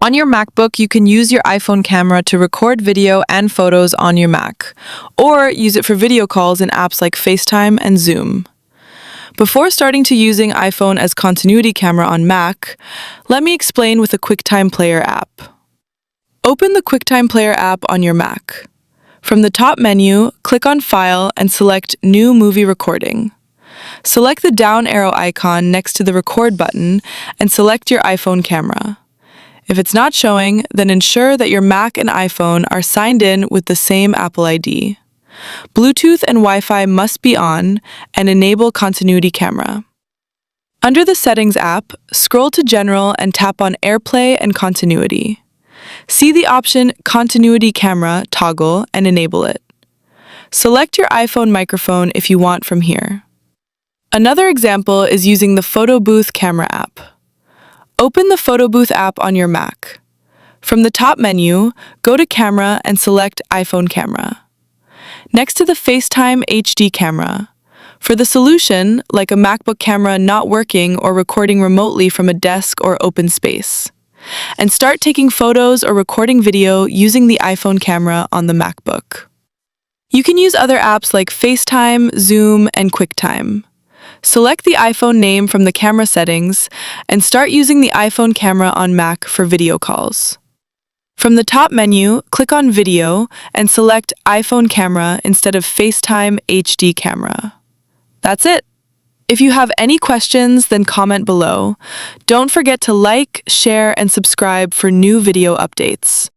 On your MacBook, you can use your iPhone camera to record video and photos on your Mac, or use it for video calls in apps like FaceTime and Zoom. Before starting to using iPhone as continuity camera on Mac, let me explain with the QuickTime Player app. Open the QuickTime Player app on your Mac. From the top menu, click on File and select New Movie Recording. Select the down arrow icon next to the Record button and select your iPhone camera. If it's not showing, then ensure that your Mac and iPhone are signed in with the same Apple ID. Bluetooth and Wi-Fi must be on, and enable continuity camera. Under the Settings app, scroll to General and tap on AirPlay and Continuity. See the option Continuity Camera toggle and enable it. Select your iPhone microphone if you want from here. Another example is using the Photo Booth camera app. Open the Photo Booth app on your Mac. From the top menu, go to Camera and select iPhone camera. Next to the FaceTime HD camera. For the solution, like a MacBook camera not working or recording remotely from a desk or open space. And start taking photos or recording video using the iPhone camera on the MacBook. You can use other apps like FaceTime, Zoom, and QuickTime. Select the iPhone name from the camera settings and start using the iPhone camera on Mac for video calls. From the top menu, click on Video and select iPhone camera instead of FaceTime HD camera. That's it. If you have any questions, then comment below. Don't forget to like, share, and subscribe for new video updates.